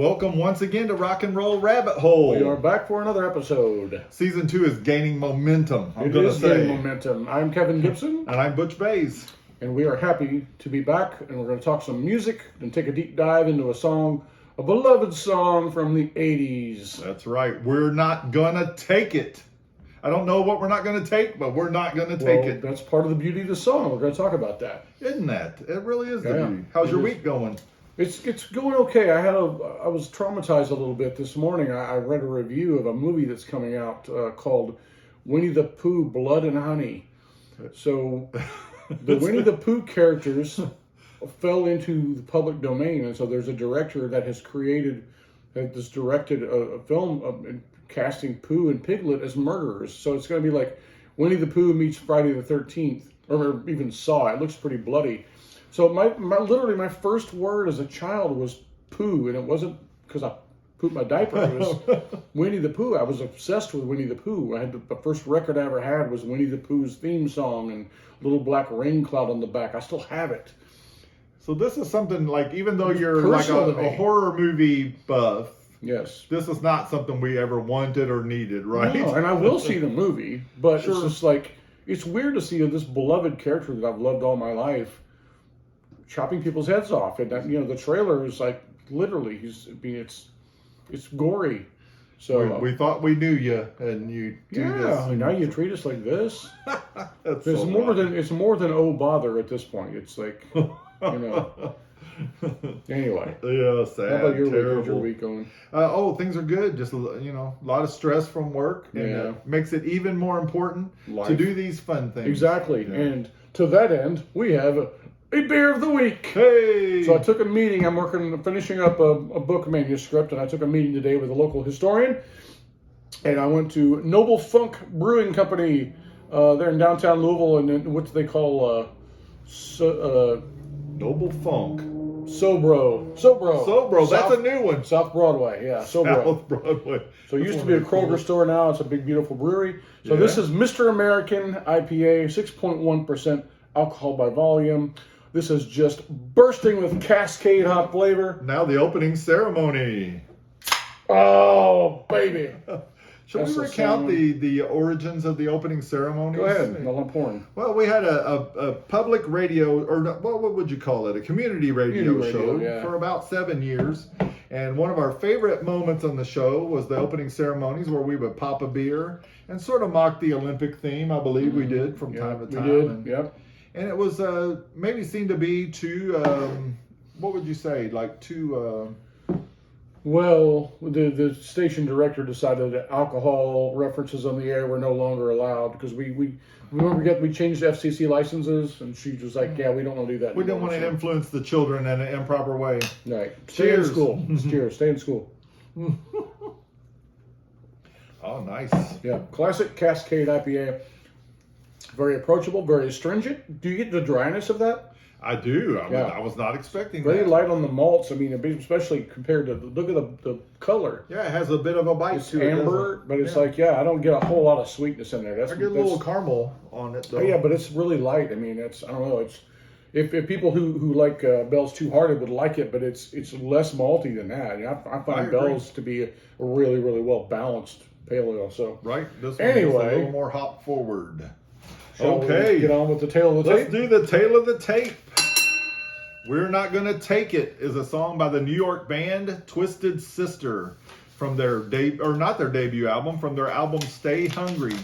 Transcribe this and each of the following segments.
Welcome once again to Rock and Roll Rabbit Hole. We are back for another episode. Season 2 is gaining momentum. It is gaining momentum. I'm Kevin Gibson. And I'm Butch Bays. And we are happy to be back. And we're going to talk some music and take a deep dive into a beloved song from the 80s. That's right. We're not going to take it. I don't know what we're not going to take, but we're not going to take it. That's part of the beauty of the song. We're going to talk about that. Isn't that? It really is the beauty. How's your week going? It's going okay. I was traumatized a little bit this morning. I read a review of a movie that's coming out called Winnie the Pooh, Blood and Honey. So the Winnie the Pooh characters fell into the public domain, and so there's a director that has directed a film casting Pooh and Piglet as murderers. So it's going to be like Winnie the Pooh meets Friday the 13th, or even Saw. It looks pretty bloody. So literally my first word as a child was Pooh, and it wasn't because I pooped my diaper. It was Winnie the Pooh. I was obsessed with Winnie the Pooh. The first record I ever had was Winnie the Pooh's theme song and Little Black Rain Cloud on the back. I still have it. So this is something like, even though you're like a horror movie buff, yes, this is not something we ever wanted or needed, right? No, and I will see the movie, but It's just like, it's weird to see this beloved character that I've loved all my life chopping people's heads off, and the trailer is like literally it's gory. So we thought we knew you, and you do this. And now you treat us like this. It's more than oh bother at this point. It's like Anyway. Yeah, sad. How about your week going? Things are good. Just a lot of stress from work, and makes it even more important to do these fun things. Exactly, and to that end, we have a beer of the week. Hey! So I took a meeting. I'm finishing up a book manuscript, and I took a meeting today with a local historian. And I went to Noble Funk Brewing Company. They're in downtown Louisville, and what do they call Noble Funk? Sobro. That's a new one. South Broadway, yeah. Sobro. South Broadway. So it used to be a Kroger store. Now it's a big, beautiful brewery. So this is Mr. American IPA, 6.1% alcohol by volume. This is just bursting with Cascade hot flavor. Now the opening ceremony. Oh, baby. Should we recount the origins of the opening ceremony? Go ahead. Well, I'm pouring. Well, we had a public radio, or what would you call it? A community radio show for about 7 years. And one of our favorite moments on the show was the opening ceremonies, where we would pop a beer and sort of mock the Olympic theme. I believe we did from time to time. We did, And it was maybe seemed to be too, what would you say, like too... Well, the station director decided that alcohol references on the air were no longer allowed, because we changed FCC licenses, and she was like, we don't want to do that. We didn't want to influence the children in an improper way. Right. Stay in school. Cheers. Stay in school. Oh, nice. Yeah. Classic Cascade IPA. Very approachable, very astringent. Do you get the dryness of that? I do. I was not expecting very that. Very light on the malts. I mean, especially compared to look at the color. Yeah, it has a bit of a bite to it. It's amber, but it's like, I don't get a whole lot of sweetness in there. I get a little caramel on it, though. Oh, yeah, but it's really light. I mean, I don't know. It's if people who like Bell's Two Hearted would like it, but it's less malty than that. I find Bell's to be a really, really well balanced pale ale. So right. This one is a little more hop forward. Okay, get on with the tail of the tape. Let's do the tail of the tape. We're Not Gonna Take It is a song by the New York band Twisted Sister from their not their debut album, from their album Stay Hungry.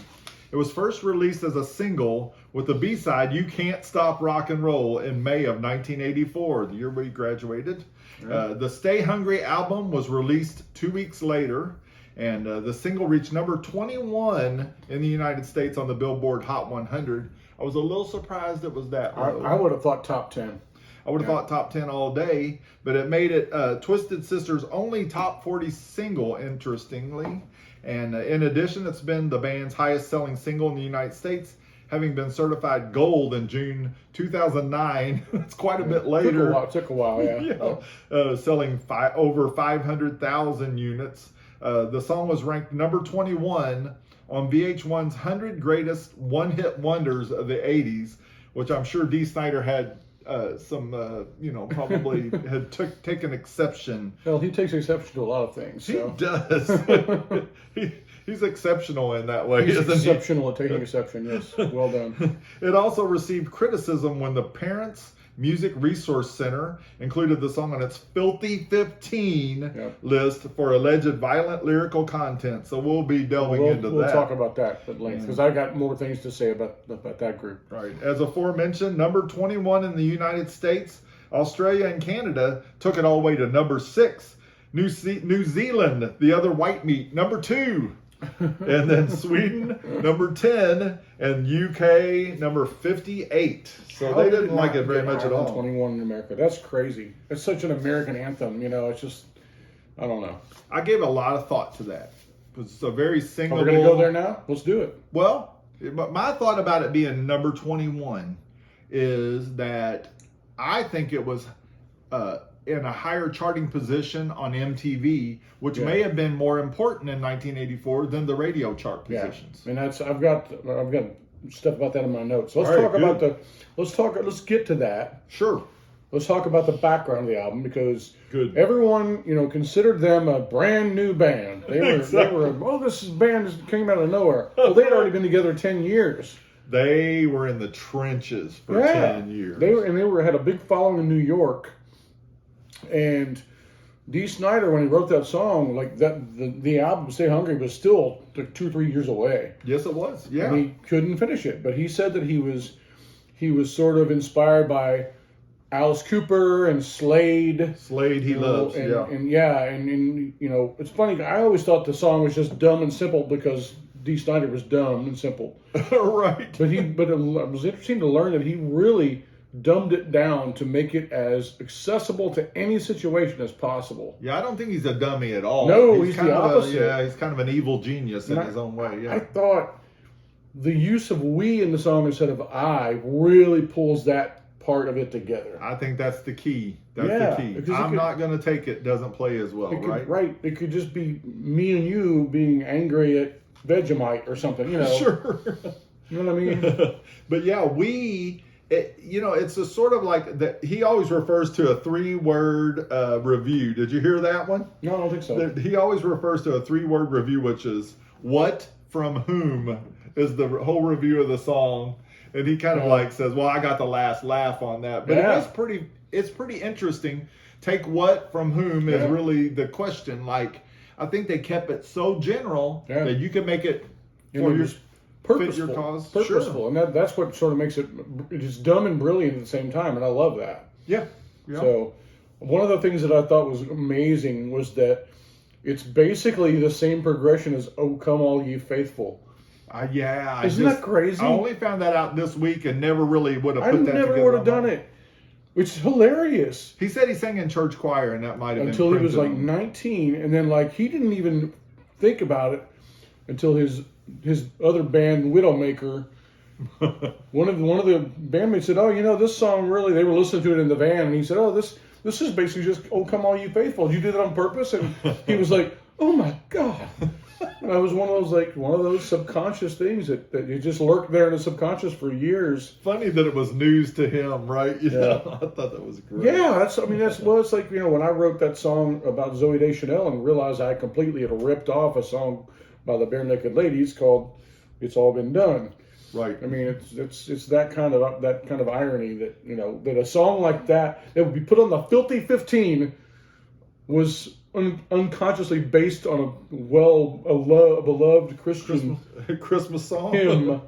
It was first released as a single with the B-side You Can't Stop Rock and Roll in May of 1984, the year we graduated. The Stay Hungry album was released 2 weeks later, and the single reached number 21 in the United States on the Billboard Hot 100. I was a little surprised it was that low. I would have thought top 10. I would have thought top 10 all day, but it made it Twisted Sister's only top 40 single, interestingly. And in addition, it's been the band's highest selling single in the United States, having been certified gold in June 2009. It's quite a bit later. Took a while, selling over 500,000 units. The song was ranked number 21 on VH1's 100 Greatest One-Hit Wonders of the 80s, which I'm sure Dee Snider had probably had taken exception. Well, he takes exception to a lot of things. He So. does. He's exceptional in that way, He's isn't exceptional at taking exception. Yes, well done. It also received criticism when the Parents Music Resource Center included the song on its Filthy 15 list for alleged violent lyrical content. So we'll be delving into that. We'll talk about that at length because I got more things to say about that group. Right. As aforementioned, number 21 in the United States, Australia, and Canada took it all the way to number 6. New Zealand, the other white meat, number 2. And then Sweden, number 10, and UK, number 58. So they didn't like it very much at all. 21 in America. That's crazy. It's such an American anthem. It's just, I don't know. I gave a lot of thought to that. It's a very singable. We're going to go there now? Let's do it. Well, my thought about it being number 21 is that I think it was in a higher charting position on MTV, which may have been more important in 1984 than the radio chart positions. And I've got stuff about that in my notes. So let's get to that. Sure. Let's talk about the background of the album because everyone, considered them a brand new band. They were this band just came out of nowhere. Well, they'd already been together 10 years. They were in the trenches for 10 years. They had a big following in New York. And Dee Snider, when he wrote that song, like that, the album "Stay Hungry" was still like 2-3 years away. Yes, it was. Yeah, and he couldn't finish it. But he said that he was sort of inspired by Alice Cooper and Slade. Slade, he loves. And it's funny. I always thought the song was just dumb and simple because Dee Snider was dumb and simple. Right. But it was interesting to learn that he really dumbed it down to make it as accessible to any situation as possible. Yeah, I don't think he's a dummy at all. No, he's the opposite. He's kind of an evil genius in his own way. Yeah, I thought the use of "we" in the song instead of "I" really pulls that part of it together. I think that's the key. That's the key. I'm not going to take it. Doesn't play as well, right? Right. It could just be me and you being angry at Vegemite or something. Sure. You know what I mean? But yeah, it's a sort of like that. He always refers to a 3-word review. Did you hear that one? No, I don't think so. He always refers to a 3-word review, which is "what from whom" is the whole review of the song, and he kind of like says, "Well, I got the last laugh on that," but it's pretty interesting. Take what from whom is really the question. Like, I think they kept it so general that you can make it for your. Fit your cause. Purposeful. And that's what sort of makes it just dumb and brilliant at the same time, and I love that. Yeah. So one of the things that I thought was amazing was that it's basically the same progression as "Oh Come All Ye Faithful." Isn't that crazy? I only found that out this week and never really would have put that together. I never would have done it. Which is hilarious. He said he sang in church choir, and that might have been until he was like 19, and then he didn't even think about it until his other band, Widowmaker, one of the bandmates said, this song really, they were listening to it in the van, and he said, this is basically just "Oh Come All You Faithful. Did you do that on purpose?" And he was like, "Oh my God." And I was one of those subconscious things that you just lurked there in the subconscious for years. Funny that it was news to him, right? I thought that was great. Yeah, it's like, when I wrote that song about Zooey Deschanel and realized I completely had ripped off a song by the Bare Naked Ladies called "It's All Been Done." Right. I mean, it's that kind of irony that that a song like that would be put on the Filthy 15 was unconsciously based on a beloved Christian Christmas song hymn.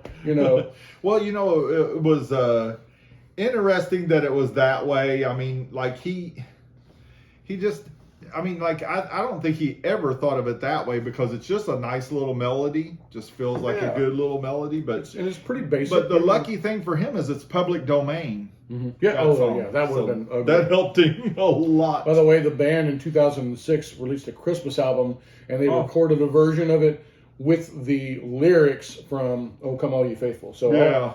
Well, it was interesting that it was that way. I mean, like he just. I mean, like, I don't think he ever thought of it that way because it's just a nice little melody. Just feels like a good little melody. But it's pretty basic. But the lucky thing for him is it's public domain. Mm-hmm. Yeah, that would have been... that helped him a lot. By the way, the band in 2006 released a Christmas album, and they recorded a version of it with the lyrics from "Oh Come All You Faithful." So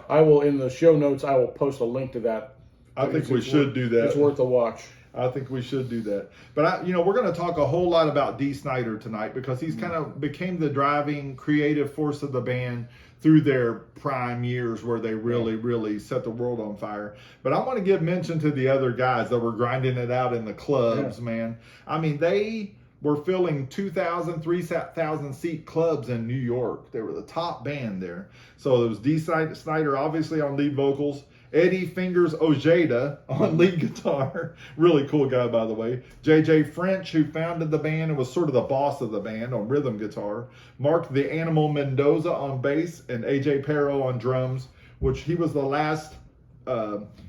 I will, in the show notes, I will post a link to that. I think we should do that. It's worth a watch. I think we should do that. But we're going to talk a whole lot about Dee Snider tonight because he's kind of became the driving creative force of the band through their prime years where they really set the world on fire. But I want to give mention to the other guys that were grinding it out in the clubs, man. I mean, they were filling 2,000, 3,000 seat clubs in New York. They were the top band there. So it was Dee Snider, obviously, on lead vocals. Eddie Fingers Ojeda on lead guitar. Really cool guy, by the way. J.J. French, who founded the band and was sort of the boss of the band on rhythm guitar. Mark the Animal Mendoza on bass. And A.J. Perro on drums, which he was the last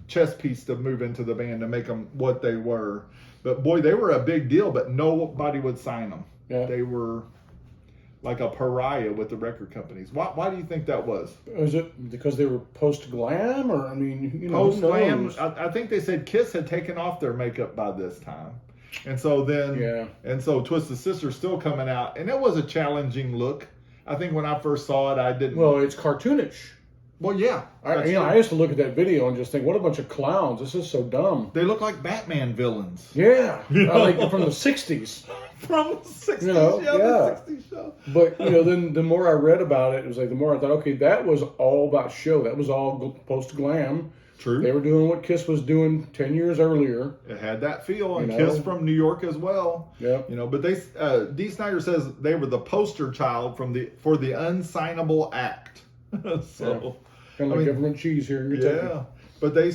chess piece to move into the band to make them what they were. But boy, they were a big deal, but nobody would sign them. Yeah. They were like a pariah with the record companies. Why do you think that was? Was it because they were post-glam, or, I mean, Post-glam. I think they said Kiss had taken off their makeup by this time. And so then, and so Twisted Sister's still coming out. And it was a challenging look. I think when I first saw it, I didn't. Well, it's cartoonish. Well, yeah. I used to look at that video and just think, what a bunch of clowns. This is so dumb. They look like Batman villains. Yeah. Like from the 60s. From the 60s, the 60s show. But, then the more I read about it, it was like the more I thought, okay, that was all about show. That was all post-glam. True. They were doing what Kiss was doing 10 years earlier. It had that feel, and Kiss from New York as well. Yeah. But Dee Snider says they were the poster child for the unsignable act. So kind of like government cheese here. But they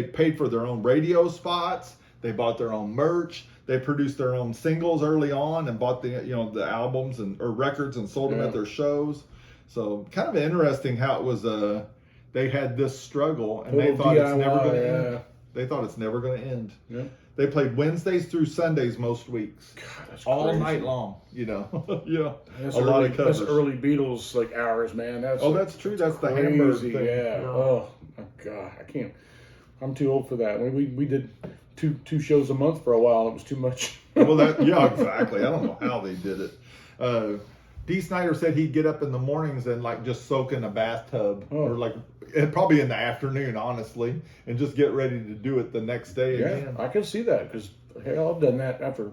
paid for their own radio spots. They bought their own merch. They produced their own singles early on and bought the albums or records and sold them at their shows. So kind of interesting how it was. They had this struggle and they thought it's never going to end. They thought it's never going to end. Yeah. They played Wednesdays through Sundays most weeks. God, that's all crazy. night long, That's lot of covers. That's early Beatles hours, man. That's true. That's the crazy. Hamburg thing. Yeah. Oh my God, I can't. I'm too old for that. We did two shows a month for a while. It was too much. Well, exactly. I don't know how they did it. Dee Snider said he'd get up in the mornings and just soak in a bathtub or probably in the afternoon, honestly, and just get ready to do it the next day again. I can see that because I've done that after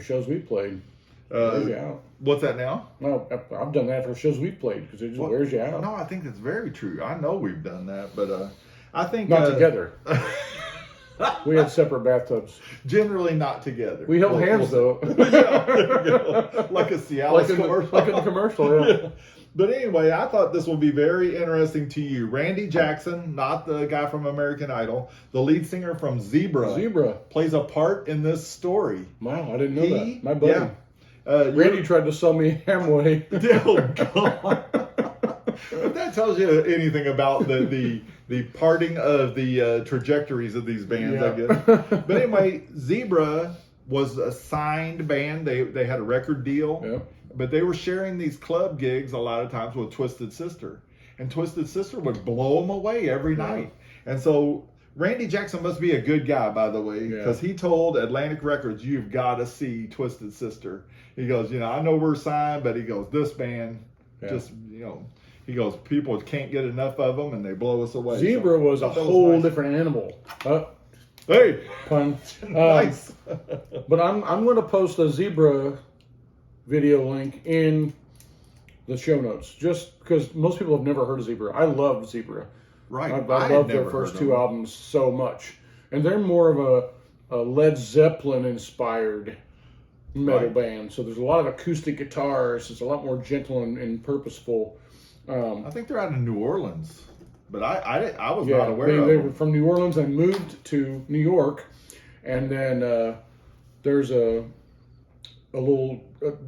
shows we played. Wears you out. What's that now? No, I've done that after shows we played because it just wears you out. No, I think that's very true. I know we've done that, but I think not together. We had separate bathtubs. Generally not together. We held hands though. Like a Cialis commercial. Like in the commercial, yeah. But anyway, I thought this would be very interesting to you. Randy Jackson, not the guy from American Idol, the lead singer from Zebra, plays a part in this story. Wow, I didn't know that. My buddy. Yeah. Randy tried to sell me Amway. Oh, God. If that tells you anything about the parting of the trajectories of these bands, I guess. But anyway, Zebra was a signed band. They had a record deal, but they were sharing these club gigs a lot of times with Twisted Sister. And Twisted Sister would blow them away every night. And so Randy Jackson must be a good guy, by the way, because he told Atlantic Records, "You've got to see Twisted Sister." He goes, I know we're signed, but he goes, this band just, he goes, people can't get enough of them and they blow us away. Zebra was a whole different animal. Hey, pun. Nice. But I'm going to post a Zebra video link in the show notes, just because most people have never heard of Zebra. I love Zebra. Right. I love their first two albums so much, and they're more of a Led Zeppelin inspired metal band. So there's a lot of acoustic guitars. It's a lot more gentle and purposeful. I think they're out of New Orleans, but I was not aware of them. They were from New Orleans and moved to New York, and then there's a little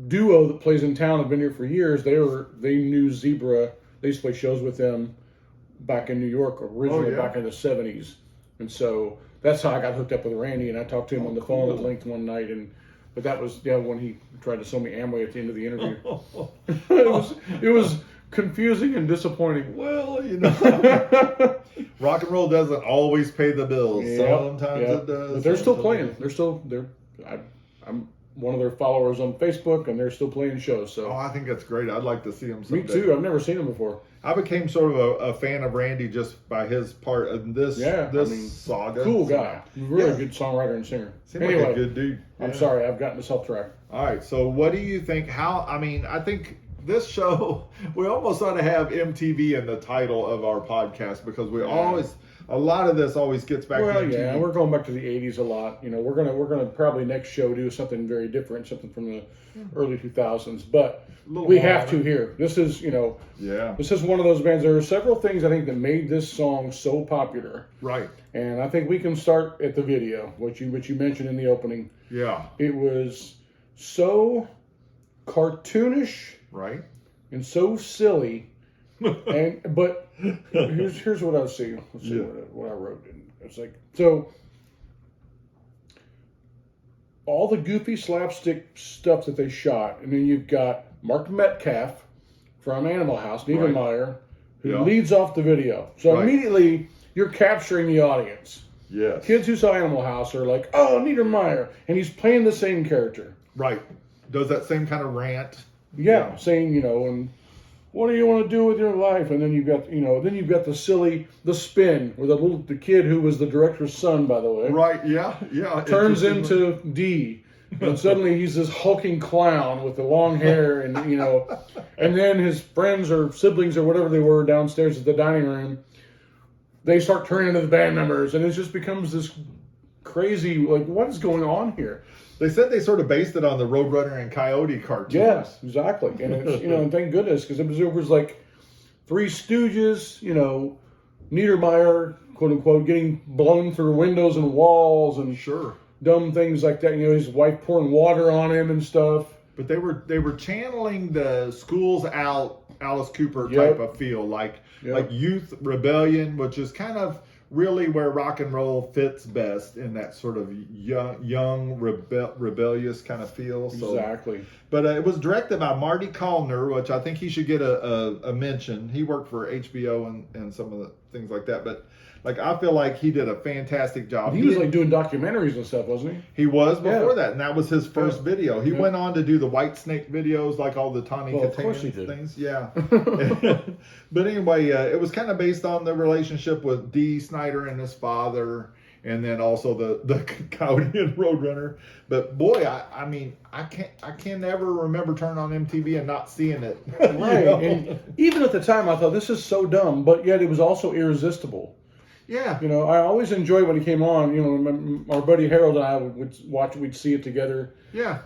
duo that plays in town. Have been here for years. They knew Zebra. They used to play shows with them back in New York originally, back in the 70s, and so that's how I got hooked up with Randy. And I talked to him on the phone at length one night, but that was when he tried to sell me Amway at the end of the interview. It was confusing and disappointing. Well, rock and roll doesn't always pay the bills. Sometimes it does. But they're still playing. I'm one of their followers on Facebook, and they're still playing shows. So Oh, I think that's great. I'd like to see him someday. me too. I've never seen them before. I became sort of a fan of Randy just by his part in this saga. Cool guy, really good songwriter and singer. Seemed Anyway, like a good dude. I'm sorry, I've gotten us off track. All right, so what do you think? I think this show, we almost ought to have MTV in the title of our podcast because we always, a lot of this always gets back to MTV. Yeah, we're going back to the 80s a lot. You know, we're gonna probably next show do something very different, something from the early 2000s, but we have to here. This is, this is one of those bands. There are several things I think that made this song so popular. Right. And I think we can start at the video, which you mentioned in the opening. Yeah. It was so cartoonish, right, and so silly. But here's what I see. Let's see what I wrote. It's like, so all the goofy slapstick stuff that they shot, and then you've got Mark Metcalf from Animal House, Niedermeyer, who leads off the video. So immediately you're capturing the audience. Yes. Kids who saw Animal House are like, oh, Niedermeyer, and he's playing the same character. Right. Does that same kind of rant. Yeah, saying, and what do you want to do with your life? And then you've got, the spin with the kid who was the director's son, by the way. Right, yeah. Turns into Dee. And suddenly he's this hulking clown with the long hair and, and then his friends or siblings or whatever they were downstairs at the dining room, they start turning into the band members, and it just becomes this crazy, like, what is going on here? They said they sort of based it on the Roadrunner and Coyote cartoons. Yes, exactly. And it's, and thank goodness, because it was like Three Stooges, Niedermeyer, quote unquote, getting blown through windows and walls and dumb things like that. His wife pouring water on him and stuff. But they were channeling the Schools Out, Alice Cooper type of feel, like youth rebellion, which is kind of really where rock and roll fits best, in that sort of young rebellious kind of feel. So, exactly. But it was directed by Marty Callner, which I think he should get a mention. He worked for HBO and some of the things like that. But I feel like he did a fantastic job. He was doing documentaries and stuff, wasn't he? He was before that, and that was his first video. He went on to do the White Snake videos, like all the Tawny Katane things. Yeah. But anyway, it was kind of based on the relationship with Dee Snider and his father, and then also the Coyote and Roadrunner. But boy, I can't ever remember turning on MTV and not seeing it. Right. And even at the time, I thought, this is so dumb, but yet it was also irresistible. Yeah. I always enjoyed when he came on. Our buddy Harold and I would watch, we'd see it together. Yeah.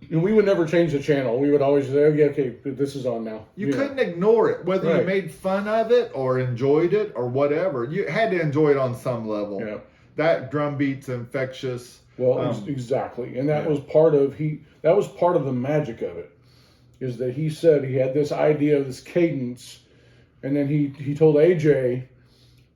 And we would never change the channel. We would always say, okay, this is on now. You couldn't ignore it, whether you made fun of it or enjoyed it or whatever. You had to enjoy it on some level. Yeah. That drum beat's infectious. Well, exactly. And that was part of the magic of it, is that he said he had this idea of this cadence, and then he told AJ,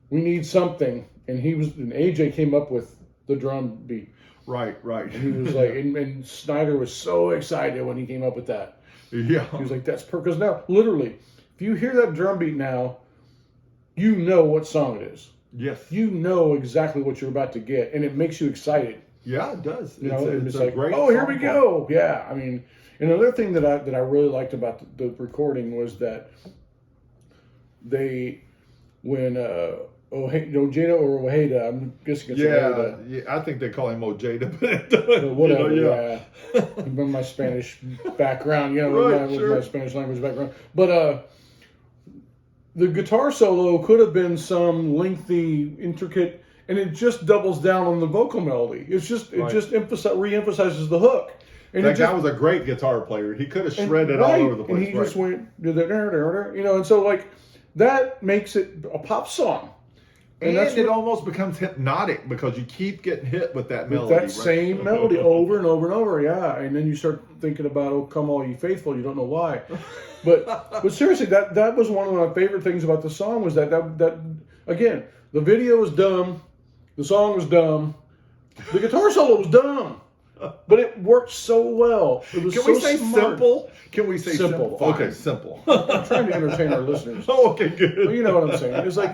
we need something, and AJ came up with the drum beat. Right. And he was like, and Snider was so excited when he came up with that. Yeah. He was like, that's because now, literally, if you hear that drum beat now, you know what song it is. Yes. You know exactly what you're about to get, and it makes you excited. Yeah, it does. It's like, great here we go. Yeah. And another thing that I really liked about the recording was that when Ojeda or Ojeda, I'm guessing it's Ojeda. Yeah, I think they call him Ojeda, but whatever. Yeah. With my Spanish background, with my Spanish language background. But the guitar solo could have been some lengthy, intricate, and it just doubles down on the vocal melody. It just re-emphasizes the hook. And that guy was a great guitar player. He could have shredded all over the place. And he just went, and so that makes it a pop song. And it almost becomes hypnotic because you keep getting hit with that melody. With that same melody over and over and over, yeah. And then you start thinking about, oh, come all ye faithful, you don't know why. But seriously, that was one of my favorite things about the song, was that again, the video was dumb, the song was dumb, the guitar solo was dumb. But it worked so well. It was Can we say smart. simple? Can we say simple? Fine. Okay, simple. I'm trying to entertain our listeners. Oh, okay, good. Well, you know what I'm saying. It's like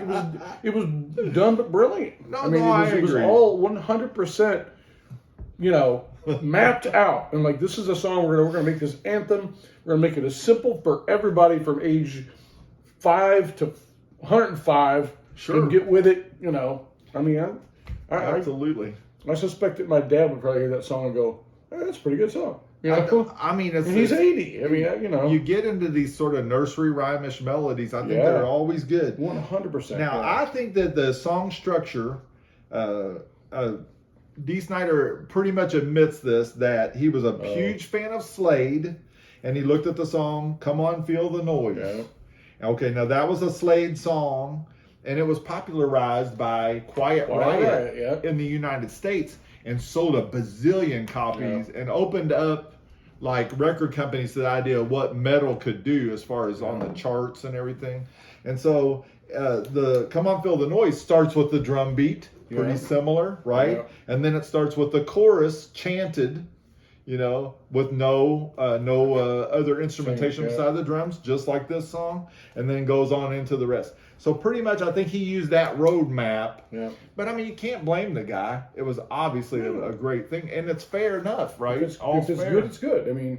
it was dumb but brilliant. I it was agree. all 100%, mapped out. And like, this is a song we're gonna make this anthem. We're gonna make it as simple for everybody from age 5 to 105. Sure. And get with it. You know, I mean, Absolutely. I suspect that my dad would probably hear that song and go, hey, "That's a pretty good song." You know? I mean, And he's 80. I mean, you know, you get into these sort of nursery rhymish melodies. I think they're always good. 100%. Now, I think that the song structure, Dee Snider pretty much admits this, that he was a huge fan of Slade, and he looked at the song, Come On, Feel the Noise. Yeah. Okay, now that was a Slade song, and it was popularized by Quiet Riot in the United States and sold a bazillion copies and opened up like record companies to the idea of what metal could do as far as on the charts and everything. And so the Come On Feel the Noise starts with the drum beat, pretty similar, right? Yeah. And then it starts with the chorus chanted, you know, with no other instrumentation beside the drums, just like this song, and then goes on into the rest. So pretty much, I think he used that roadmap. Yeah. But I mean, you can't blame the guy. It was obviously a great thing, and it's fair enough, right? If it's good, it's good. I mean,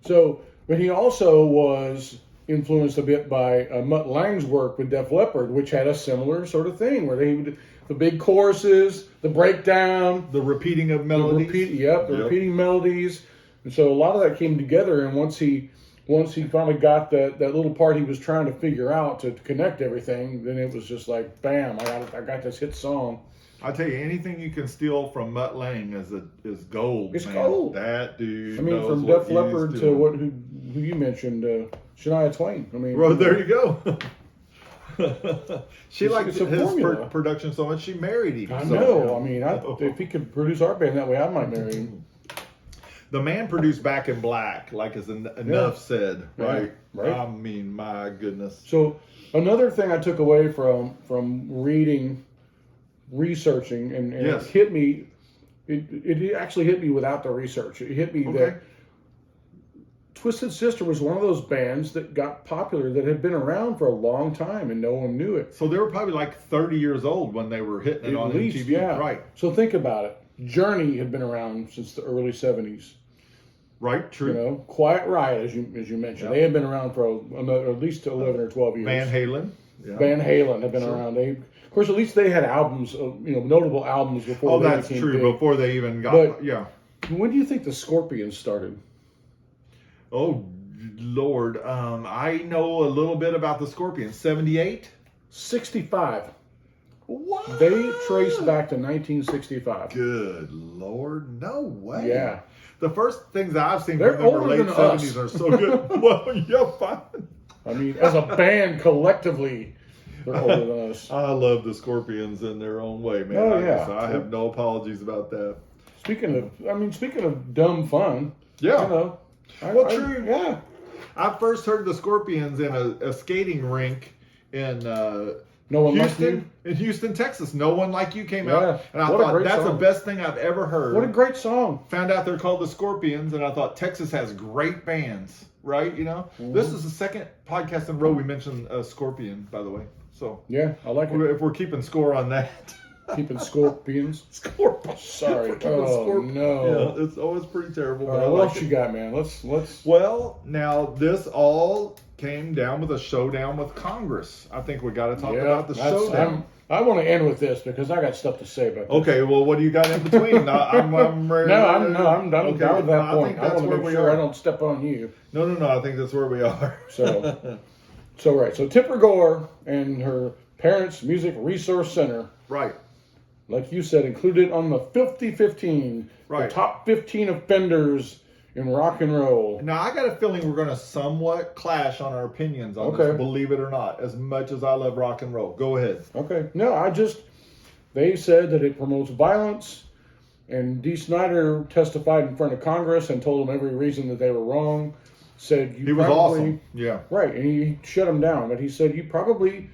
but he also was influenced a bit by Mutt Lange's work with Def Leppard, which had a similar sort of thing, where they would the big choruses, the breakdown, the repeating of melodies. Repeating melodies, and so a lot of that came together. And once he finally got that little part he was trying to figure out to connect everything, then it was just like, bam! I got this hit song. I tell you, anything you can steal from Mutt Lange is gold. It's man. gold. That dude. I mean, from Def Leppard to who you mentioned, Shania Twain. I mean, well, there you go. She liked his production so much she married him. I know. I mean, if he could produce our band that way, I might marry him. The man produced Back in Black, like is enough said, right? Right. I mean, my goodness. So another thing I took away from researching, and it hit me. It actually hit me without the research. It hit me that Twisted Sister was one of those bands that got popular that had been around for a long time and no one knew it. So they were probably like 30 years old when they were hitting it on MTV. Yeah. Right. So think about it. Journey had been around since the early 70s. Right, true. You know, Quiet Riot, as you mentioned, they had been around for at least 11 or 12 years. Van Halen. Yeah. Van Halen had been around. Of course, at least they had albums, notable albums before. Oh, they that's became true. big. Before they even got. But when do you think the Scorpions started? Oh, Lord. I know a little bit about the Scorpions. 78? 65. What? They trace back to 1965. Good Lord. No way. Yeah. The first things I've seen They're from them older late than 70s us. are so good. Well, yeah, fine. I mean, as a band, collectively, they're older than us. I love the Scorpions in their own way, man. Oh, yeah. I have no apologies about that. Speaking of dumb fun. Yeah. You know. True. Yeah. I first heard the Scorpions in a skating rink in No One Like Houston, You? in Houston, Texas. No One Like You came out, and I What a thought great that's the song. best thing I've ever heard. What a great song. Found out they're called the Scorpions, and I thought Texas has great bands, right? You know, this is the second podcast in a row we mentioned Scorpion, by the way. So Yeah, I like it. if we're keeping score on that. Keeping Scorpions. Scorpion. Sorry. Oh, no. Yeah, it's always pretty terrible. All But right, I what like else it. you got, man? Let's. Well, now this all came down with a showdown with Congress. I think we got to talk about the showdown. I want to end with this because I got stuff to say about this. Okay, well, what do you got in between? I'm ready. I'm done with that I point. think I that's want to where make we sure are. I don't step on you. No, I think that's where we are. So Tipper Gore and her parents' music resource center, Right. like you said, included on the 50-15, Right. the top 15 offenders in rock and roll. Now, I got a feeling we're going to somewhat clash on our opinions on Okay. this, believe it or not, as much as I love rock and roll. Go ahead. Okay. No, they said that it promotes violence, and Dee Snider testified in front of Congress and told them every reason that they were wrong. Said He was awesome. Yeah. Right, and he shut him down. But he said you probably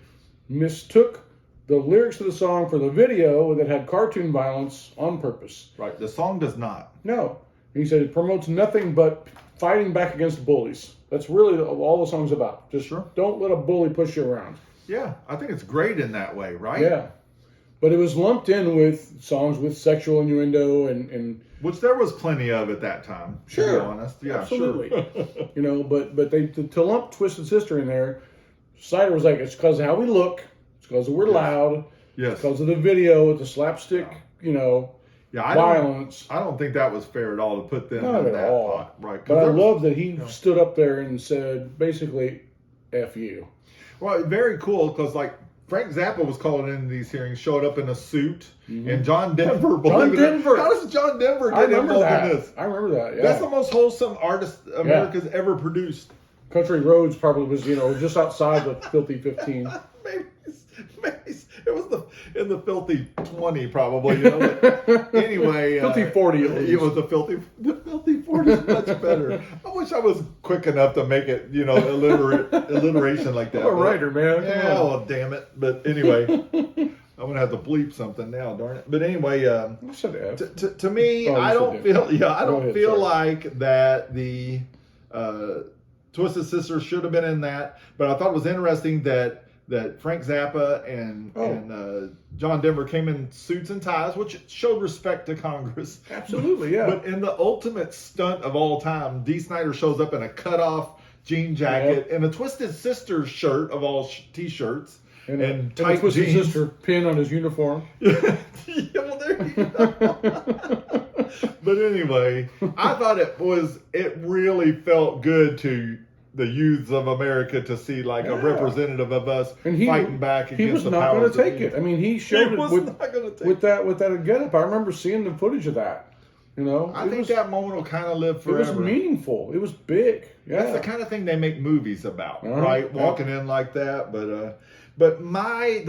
mistook the lyrics to the song for the video that had cartoon violence on purpose. Right. The song does not. No. He said it promotes nothing but fighting back against bullies. That's really all the song's about. Just don't let a bully push you around. Yeah. I think it's great in that way, right? Yeah. But it was lumped in with songs with sexual innuendo and which there was plenty of at that time. To Sure. be honest, yeah, absolutely. Sure. You know, but they to lump Twisted Sister in there, Snyder was like, it's because of how we look, it's because we're loud, Yes. it's because of the video with the slapstick, you know, Yeah, violence. I don't think that was fair at all to put them Not in at that all. pot, right? But I there was- love that he stood up there and said, basically, F you. Well, very cool because like Frank Zappa was calling in these hearings, showed up in a suit, and John Denver. Believe it or not- Denver. How does John Denver I get remember involved that. in this? I remember that, yeah. That's the most wholesome artist America's ever produced. Country Roads probably was, you know, just outside the Filthy 15. maybe it was in the filthy 20 probably. You know. But anyway, Filthy 40 at least. It was the filthy 40 is much better. I wish I was quick enough to make it, you know, alliteration like that. I'm a writer, man. Yeah, well, damn it. But anyway, I'm gonna have to bleep something now, darn it. But anyway, I said F. to me, Oh, you I said don't that. feel. Yeah, I Go don't ahead, feel sorry. like that the Twisted Sister should have been in that. But I thought it was interesting that Frank Zappa and John Denver came in suits and ties, which showed respect to Congress. Absolutely, yeah. But in the ultimate stunt of all time, Dee Snider shows up in a cut-off jean jacket and a Twisted Sister shirt of all t-shirts and a tight Twisted jeans. Sister pin on his uniform. Yeah, well, there you go. But anyway, I thought it really felt good to the youths of America to see like a representative of us fighting back against he was the not powers going to that take be. it. I mean, he showed it with that getup. I remember seeing the footage of that. You know, I think that moment will kind of live it forever. was meaningful. It was big. Yeah, That's the kind of thing they make movies about, Uh-huh. right? Walking in like that. But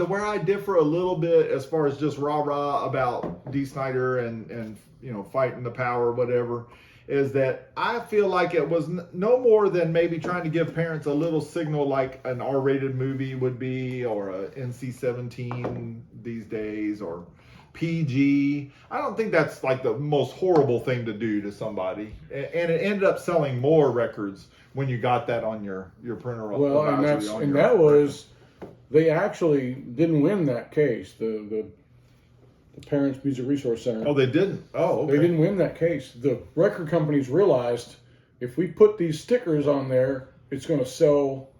where I differ a little bit as far as just rah about Dee Snider and you know fighting the power, whatever, is that I feel like it was no more than maybe trying to give parents a little signal like an R-rated movie would be, or a NC-17 these days, or PG. I don't think that's like the most horrible thing to do to somebody, and it ended up selling more records when you got that on your parental well, and advisory that was they actually didn't win that case. The Parents Music Resource Center. Oh, they didn't. Oh, okay. They didn't win that case. The record companies realized if we put these stickers on there, it's going to sell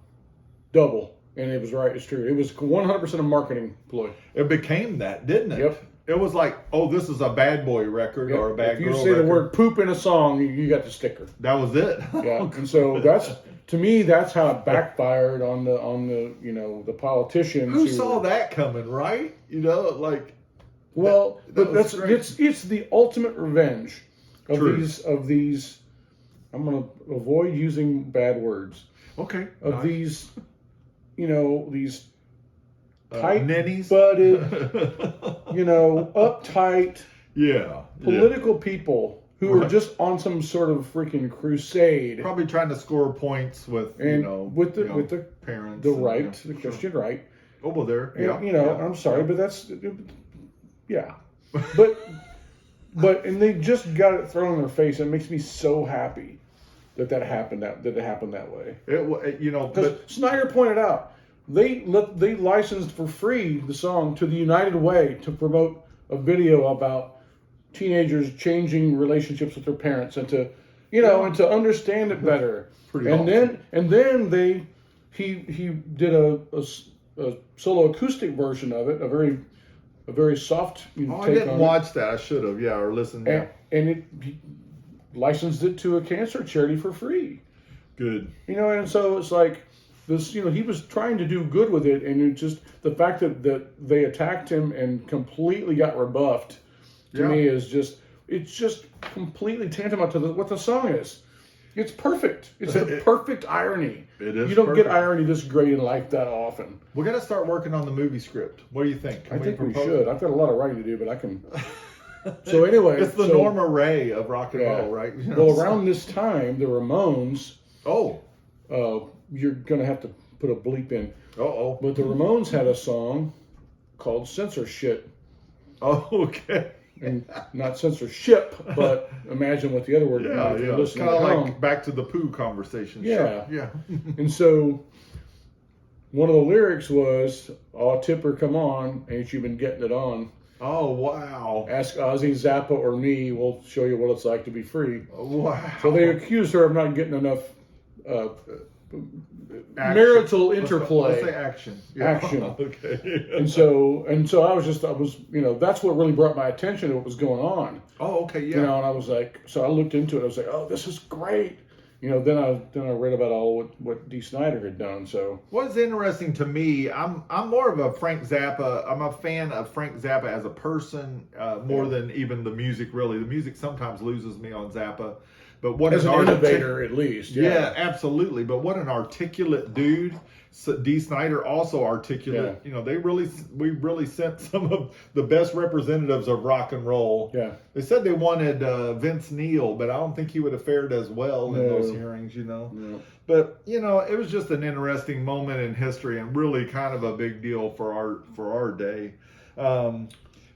double. And it was right. It's true. It was 100% a marketing ploy. It became that, didn't it? Yep. It was like, oh, this is a bad boy record or a bad If girl you say record. the word poop in a song, you got the sticker. That was it. Yeah. And so to me, that's how it backfired on the you know, the politicians. Who saw that coming, right? You know, like. Well, that but was strange. it's the ultimate revenge of True. these. I'm going to avoid using bad words. Okay. Of nice. these, you know, these tight ninnies. butted, you know, uptight Yeah. political people who are just on some sort of freaking crusade. Probably trying to score points with, And you know, with the parents. the and, right, yeah, the sure. Christian right. Oh, well, there. And, Yeah. you know, yeah. I'm sorry, but that's yeah. But and they just got it thrown in their face. It makes me so happy that happened that it happened that way. You know, Because but Snyder pointed out they licensed for free the song to the United Way to promote a video about teenagers changing relationships with their parents and to and to understand it better. Pretty and awesome. then he did a solo acoustic version of it, a very soft take I didn't on watch that. I should have, or listened. it. And he licensed it to a cancer charity for free. Good. You know, and so it's like this, you know, he was trying to do good with it, and it just the fact that they attacked him and completely got rebuffed to me is just completely tantamount to what the song is. It's perfect. It's the perfect irony. It is. You don't perfect. get irony this great in life that often. We're gonna start working on the movie script. What do you think? I think we propose should. it? I've got a lot of writing to do, but I can. So anyway, It's the Norma Ray of rock and roll, right? You know, Well, around this time, the Ramones. Oh. You're gonna have to put a bleep in. Oh. But the Ramones had a song called Censorship. Oh. Okay. And not censorship, but imagine what the other word Yeah. if you're Yeah. listening Kind of at like home. back to the poo conversation. Yeah. Sure. Yeah. And so one of the lyrics was, "Oh, Tipper, come on, ain't you been getting it on? Oh, wow. Ask Ozzy, Zappa, or me. We'll show you what it's like to be free." Wow. So they accused her of not getting enough Action. marital interplay. Let's say action. Action. Okay. And so I was, that's what really brought my attention to what was going on. Oh, okay, yeah. And I was like, so I looked into it. I was like, oh, this is great. Then I read about all what Dee Snider had done. So what's interesting to me, I'm more of a Frank Zappa. I'm a fan of Frank Zappa as a person, more than even the music. Really, the music sometimes loses me on Zappa. But what as an innovator, at least. Yeah, absolutely. But what an articulate dude. So Dee Snider also articulate. Yeah. We really sent some of the best representatives of rock and roll. Yeah. They said they wanted Vince Neil, but I don't think he would have fared as well in those hearings. No. But it was just an interesting moment in history and really kind of a big deal for our day.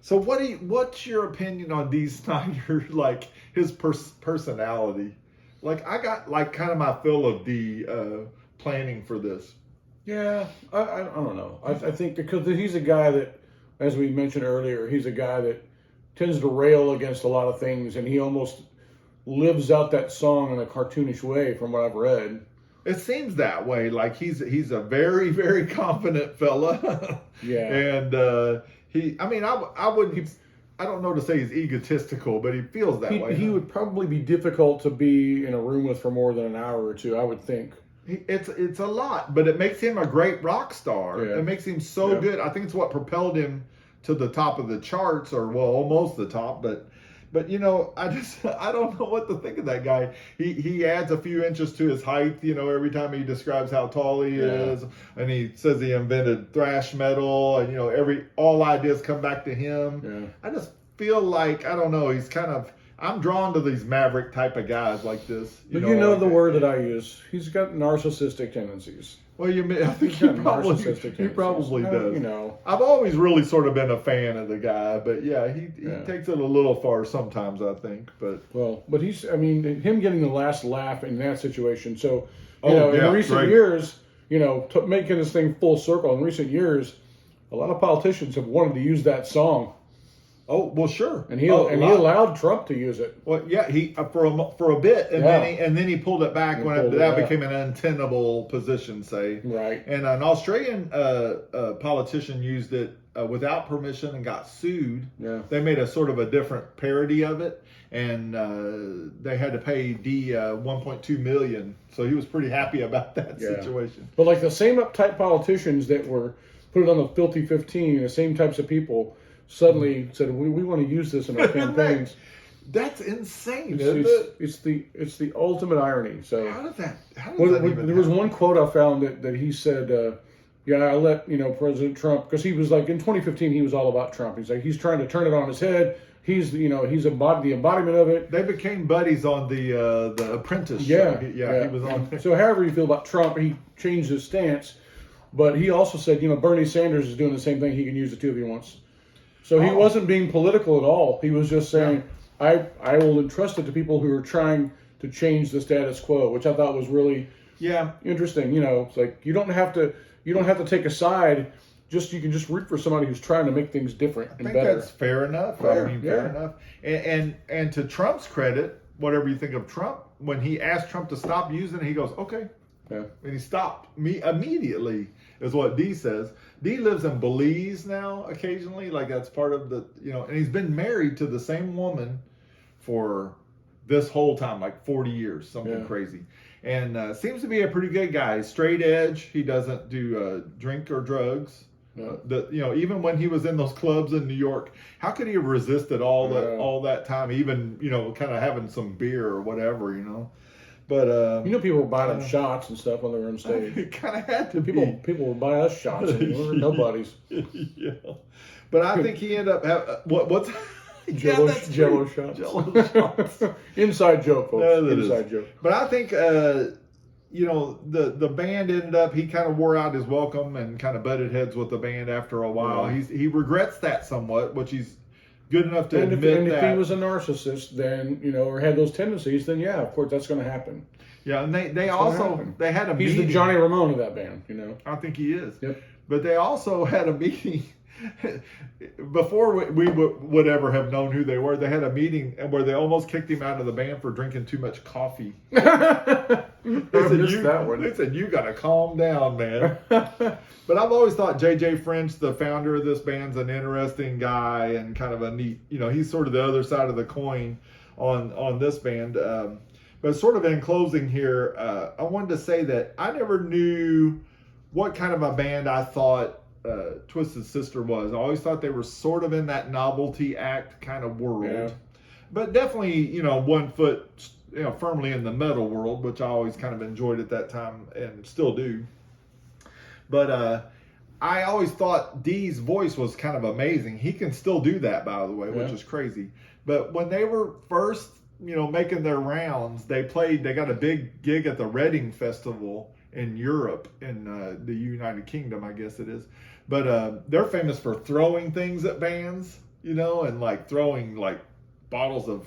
So what's your opinion on Dee Snider, like his personality? Like I got like kind of my fill of Dee planning for this. Yeah, I don't know. I think because he's a guy that, as we mentioned earlier, he's a guy that tends to rail against a lot of things, and he almost lives out that song in a cartoonish way from what I've read. It seems that way. Like he's a very, very confident fella. Yeah. And I wouldn't. I don't know to say he's egotistical, but he feels that way. He would probably be difficult to be in a room with for more than an hour or two, I would think. It's a lot, but it makes him a great rock star. Yeah. It makes him so good. I think it's what propelled him to the top of the charts, or almost the top. But I don't know what to think of that guy. He adds a few inches to his height, every time he describes how tall he is, and he says he invented thrash metal, and all ideas come back to him. Yeah. I just feel like, I don't know, he's kind of, I'm drawn to these maverick type of guys like this. But the word that I use, he's got narcissistic tendencies. Well, I think he probably does. I've always really sort of been a fan of the guy, but he takes it a little far sometimes, I think. But him getting the last laugh in that situation. So, in recent years, making this thing full circle, in recent years, a lot of politicians have wanted to use that song. Oh, well, sure. And he allowed Trump to use it. Well, yeah, he for a bit, and then he pulled it back when that became an untenable position, say. Right. And an Australian politician used it without permission and got sued. Yeah. They made a sort of a different parody of it, and they had to pay Dee $1.2 million. So he was pretty happy about that situation. But like the same uptight politicians that were put it on the Filthy 15, the same types of people suddenly said, we want to use this in our campaigns. That's insane, isn't it? It's the ultimate irony. So how does that even there was one quote I found that he said, I let President Trump, because he was like in 2015 he was all about Trump. He's like he's trying to turn it on his head. He's the embodiment of it. They became buddies on the Apprentice show. He was on. So however you feel about Trump, he changed his stance, but he also said Bernie Sanders is doing the same thing. He can use it too if he wants. So he wasn't being political at all. He was just saying, I will entrust it to people who are trying to change the status quo, which I thought was really interesting. It's like you don't have to take a side. You can just root for somebody who's trying to make things different and better. I think that's fair enough. Fair enough. And to Trump's credit, whatever you think of Trump, when he asked Trump to stop using it, he goes, okay. Yeah. And he stopped me immediately, is what Dee says. Dee lives in Belize now occasionally, like that's part of the, and he's been married to the same woman for this whole time, like 40 years, something crazy. And seems to be a pretty good guy. Straight edge. He doesn't do drink or drugs. Even when he was in those clubs in New York, how could he have resisted all that time? Even kind of having some beer or whatever, But people were buying them shots and stuff when they were on stage. It kind of had to people would buy us shots. And we were nobodies. Yeah, but I think he ended up what's Jello shots. Jello shots. Inside joke, folks. Inside joke. But I think the band ended up. He kind of wore out his welcome and kind of butted heads with the band after a while. Yeah. He regrets that somewhat, which he's good enough to And admit if that. he was a narcissist, then, or had those tendencies, then yeah, of course that's going to happen. Yeah, and they gonna also happen. they had a He's meeting. the Johnny Ramone of that band, I think he is. Yep. But they also had a meeting before we would ever have known who they were. They had a meeting where they almost kicked him out of the band for drinking too much coffee. They said, you got to calm down, man. But I've always thought J.J. French, the founder of this band's an interesting guy and kind of a neat, he's sort of the other side of the coin on this band. But sort of in closing here, I wanted to say that I never knew what kind of a band I thought Twisted Sister was. I always thought they were sort of in that novelty act kind of world. Yeah. But definitely, 1 foot, firmly in the metal world, which I always kind of enjoyed at that time and still do. But I always thought Dee's voice was kind of amazing. He can still do that, by the way, which is crazy. But when they were first, making their rounds, they got a big gig at the Reading Festival in Europe, in the United Kingdom, I guess it is. But they're famous for throwing things at bands, and like throwing like bottles of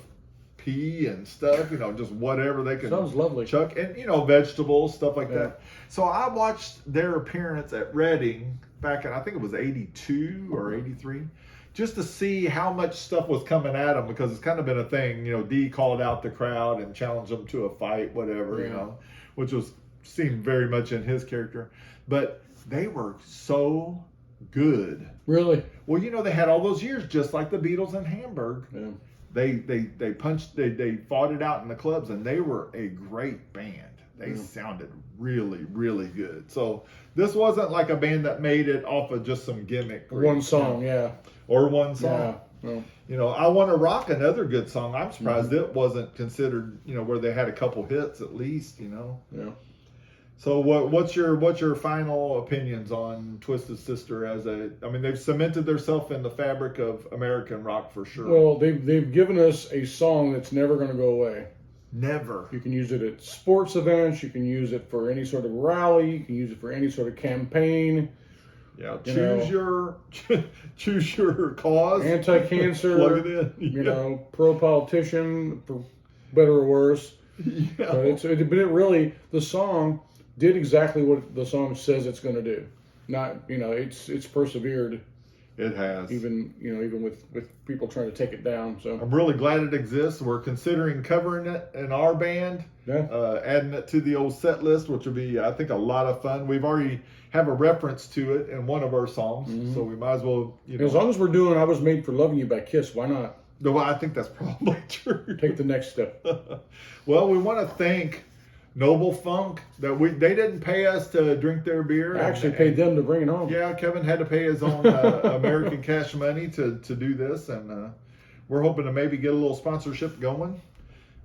pee and stuff, just whatever they can. Sounds lovely. Chuck and vegetables, stuff like that. So I watched their appearance at Reading back in, I think it was 82 or 83, just to see how much stuff was coming at them, because it's kind of been a thing. Dee called out the crowd and challenged them to a fight, whatever, which seemed very much in his character. But they were so good. Really? Well, they had all those years, just like the Beatles in Hamburg. Yeah. They punched, they fought it out in the clubs, and they were a great band. They sounded really, really good. So this wasn't like a band that made it off of just some gimmick. One song, or one song. Yeah. I Want to Rock, another good song. I'm surprised it wasn't considered, where they had a couple hits at least, Yeah. So what's your final opinions on Twisted Sister they've cemented themselves in the fabric of American rock for sure. Well, they've given us a song that's never going to go away. Never. You can use it at sports events. You can use it for any sort of rally. You can use it for any sort of campaign. Yeah, choose your cause. Anti-cancer. Plug it in. Pro-politician, for better or worse. Yeah. But it really, the song did exactly what the song says it's going to do. Not, it's persevered. It has. Even with people trying to take it down. So I'm really glad it exists. We're considering covering it in our band. Yeah. Adding it to the old set list, which will be, I think, a lot of fun. We've already have a reference to it in one of our songs, so we might as well, As long as we're doing I Was Made for Loving You by Kiss, why not? No, I think that's probably true. Take the next step. Well, we want to thank Noble Funk that they didn't pay us to drink their beer. I actually paid them to bring it home. Yeah, Kevin had to pay his own American cash money to do this, and we're hoping to maybe get a little sponsorship going.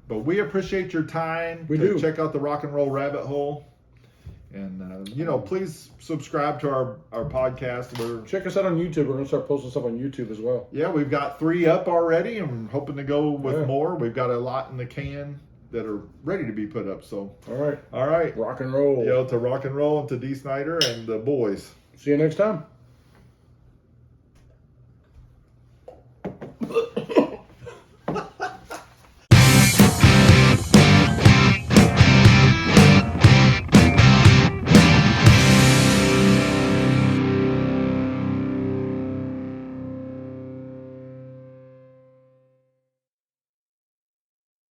But we appreciate your time to check out the Rock and Roll Rabbit Hole. And, please subscribe to our podcast. Check us out on YouTube. We're going to start posting stuff on YouTube as well. Yeah, we've got 3 up already, and hoping to go with more. We've got a lot in the can that are ready to be put up. So, all right. Rock and roll. Yeah, to Rock and Roll and to Dee Snider and the boys. See you next time.